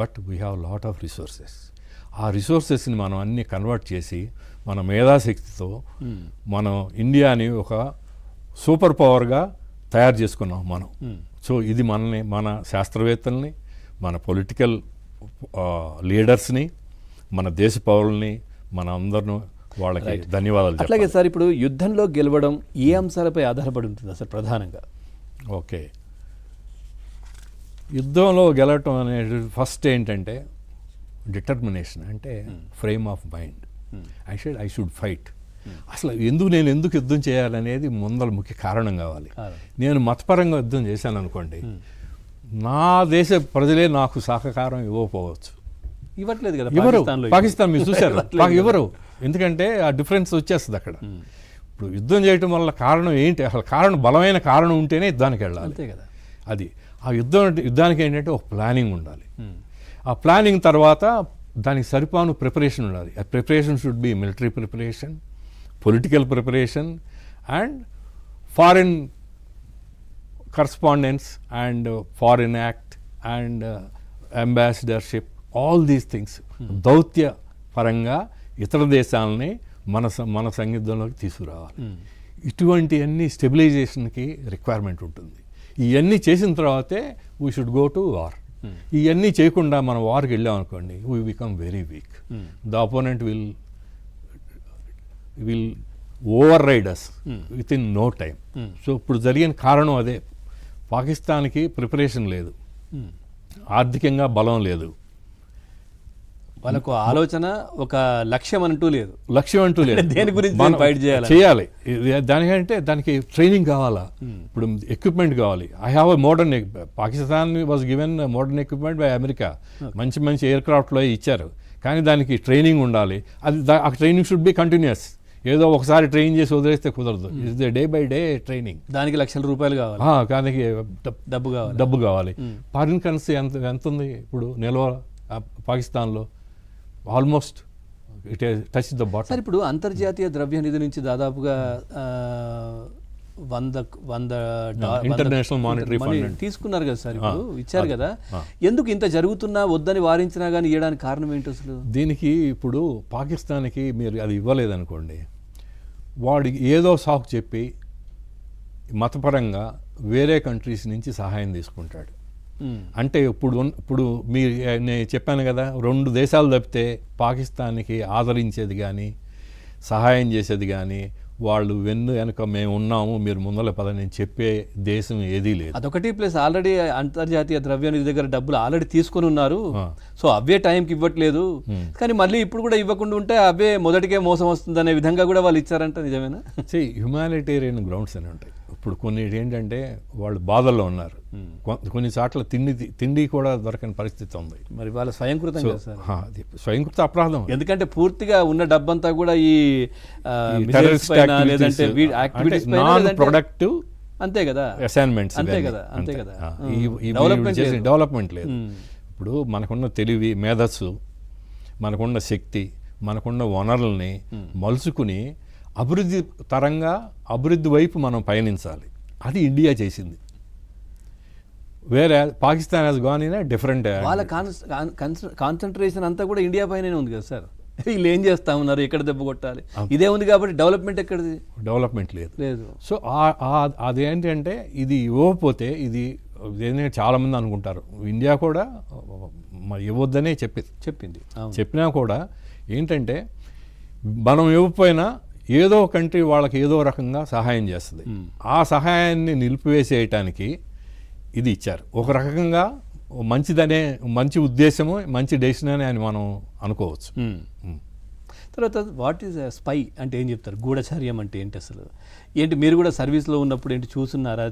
But we have lot of resources. ఆ రిసోర్సెస్ని మనం అన్ని కన్వర్ట్ చేసి మన మేధాశక్తితో మనం ఇండియాని ఒక సూపర్ పవర్గా తయారు చేసుకున్నాం మనం. సో ఇది మన శాస్త్రవేత్తల్ని, మన పొలిటికల్ లీడర్స్ని, మన దేశ పౌరుల్ని, మన అందరిని వాళ్ళకి ధన్యవాదాలు. అట్లాగే సార్, ఇప్పుడు యుద్ధంలో గెలవడం ఏ అంశాలపై ఆధారపడి ఉంటుంది సార్ ప్రధానంగా? ఓకే, యుద్ధంలో గెలవటం అనేది ఫస్ట్ ఏంటంటే డిటర్మినేషన్, అంటే frame of mind. I should fight. అసలు నేను ఎందుకు యుద్ధం చేయాలనేది ముందర ముఖ్య కారణం కావాలి. నేను మతపరంగా యుద్ధం చేశాను అనుకోండి, నా దేశ ప్రజలే నాకు సహకారం ఇవ్వకపోవచ్చు. ఇవ్వట్లేదు కదా పాకిస్తాన్, మీరు చూశారు, ఇవ్వరు. ఎందుకంటే ఆ డిఫరెన్స్ వచ్చేస్తుంది అక్కడ. ఇప్పుడు యుద్ధం చేయటం వల్ల కారణం ఏంటి? అసలు బలమైన కారణం ఉంటేనే యుద్ధానికి వెళ్ళాలి. అంతే కదా. అది ఆ యుద్ధానికి ఏంటంటే ఒక ప్లానింగ్ ఉండాలి. ఆ ప్లానింగ్ తర్వాత దానికి సరిపాను ప్రిపరేషన్ ఉండాలి. ఆ preparation should be military preparation, political preparation, and foreign correspondence, and foreign act, and ambassadorship, all these things. దౌత్య పరంగా ఇతర దేశాలని మన సంయుద్ధంలోకి తీసుకురావాలి. ఇటువంటి అన్ని స్టెబిలైజేషన్కి రిక్వైర్మెంట్ ఉంటుంది. ఇవన్నీ చేసిన తర్వాతే we should go to war. ఇవన్నీ చేయకుండా మనం వార్కి వెళ్ళాం అనుకోండి, we become very weak. The opponent will override us within no time. So ఇప్పుడు జరిగిన కారణం అదే. పాకిస్తాన్కి ప్రిపరేషన్ లేదు, ఆర్థికంగా బలం లేదు, వాళ్ళకు ఆలోచన, ఒక లక్ష్యం అంటూ లేదు. దేని గురించి చేయాలి. దానికంటే దానికి ట్రైనింగ్ కావాలా, ఇప్పుడు ఎక్విప్మెంట్ కావాలి. I have modern, Pakistan was given modern equipment by America. మంచి ఎయిర్ క్రాఫ్ట్లో ఇచ్చారు, కానీ దానికి ట్రైనింగ్ ఉండాలి. ఆ ట్రైనింగ్ షుడ్ బి కంటిన్యూస్. ఏదో ఒకసారి ట్రైన్ చేసి వదిలేస్తే కుదరదు. It's day by day training. దానికి లక్షల రూపాయలు కావాలి, దానికి డబ్బు కావాలి. ఫారిన్ కరెన్సీ ఎంత ఉంది ఇప్పుడు నిల్వ పాకిస్తాన్లో? Almost it touch the bottom. Sir, ఇప్పుడు అంతర్జాతీయ ద్రవ్య నిధి నుంచి దాదాపుగా 100 ఇంటర్నేషనల్ మానిటరీ ఫండ్ తీసుకున్నారు కదా సార్, ఇప్పుడు ఇచ్చారు కదా. ఎందుకు ఇంత జరుగుతున్నా వద్దని వారించినా కానీ ఇవ్వడానికి కారణం ఏంటి అసలు? దీనికి ఇప్పుడు పాకిస్తాన్కి మీరు అది ఇవ్వలేదనుకోండి, వాడికి ఏదో సాకు చెప్పి మతపరంగా వేరే కంట్రీస్ నుంచి సహాయం తీసుకుంటాడు. అంటే ఇప్పుడు నేను చెప్పాను కదా, 2 దేశాలు తప్పితే పాకిస్తాన్కి ఆదరించేది కానీ సహాయం చేసేది కానీ, వాళ్ళు వెనుక మేము ఉన్నాము, మీరు ముందర పదని చెప్పే దేశం ఏదీ లేదు. అదొకటి, ప్లస్ ఆల్రెడీ అంతర్జాతీయ ద్రవ్యనిధి దగ్గర డబ్బులు ఆల్రెడీ తీసుకొని ఉన్నారు. సో అవే టైంకి ఇవ్వట్లేదు, కానీ మళ్ళీ ఇప్పుడు కూడా ఇవ్వకుండా ఉంటే అవే మొదటికే మోసం వస్తుంది అనే విధంగా కూడా వాళ్ళు ఇచ్చారంట. నిజమేనా? హ్యుమానిటేరియన్ గ్రౌండ్స్ అని ఉంటాయి. ఇప్పుడు కొన్ని ఏంటంటే వాళ్ళు బాధల్లో ఉన్నారు, కొన్ని చోట్ల తిండి కూడా దొరకని పరిస్థితి ఉంది. మరి వాళ్ళ స్వయంకృతం, స్వయంకృత అపరాధం. ఎందుకంటే పూర్తిగా ఉన్న డబ్బంతా కూడా ఈ ప్రొడక్టివ్, అంతే కదా, అసైన్మెంట్స్, అంతే కదా. డెవలప్మెంట్ లేదు. ఇప్పుడు మనకున్న తెలివి, మేధస్సు, మనకున్న శక్తి, మనకున్న వనరుల్ని మలుచుకుని అభివృద్ధి వైపు మనం పయనించాలి. అది ఇండియా చేసింది. వేరే Pakistan has gone in different. వాళ్ళ కాన్సన్ట్రేషన్ అంతా కూడా ఇండియా పైనే ఉంది కదా సార్. వీళ్ళు ఏం చేస్తా ఉన్నారు, ఎక్కడ దెబ్బ కొట్టాలి, ఇదే ఉంది కాబట్టి డెవలప్మెంట్ ఎక్కడిది? డెవలప్మెంట్ లేదు. సో అదేంటంటే ఇది ఇవ్వకపోతే ఇది చాలామంది అనుకుంటారు, ఇండియా కూడా ఇవ్వద్దనే చెప్పింది. చెప్పినా కూడా ఏంటంటే మనం ఇవ్వకపోయినా ఏదో కంట్రీ వాళ్ళకి ఏదో రకంగా సహాయం చేస్తుంది. ఆ సహాయాన్ని నిలిపివేసేయటానికి ఇది ఇచ్చారు. ఒక రకంగా మంచి ఉద్దేశము, మంచి డెసిషన్ అని మనం అనుకోవచ్చు. తర్వాత వాట్ ఈజ్ స్పై అంటే ఏం చెప్తారు? గూఢచర్యం అంటే ఏంటి అసలు? ఏంటి మీరు కూడా సర్వీస్లో ఉన్నప్పుడు ఏంటి చూసుంటారా?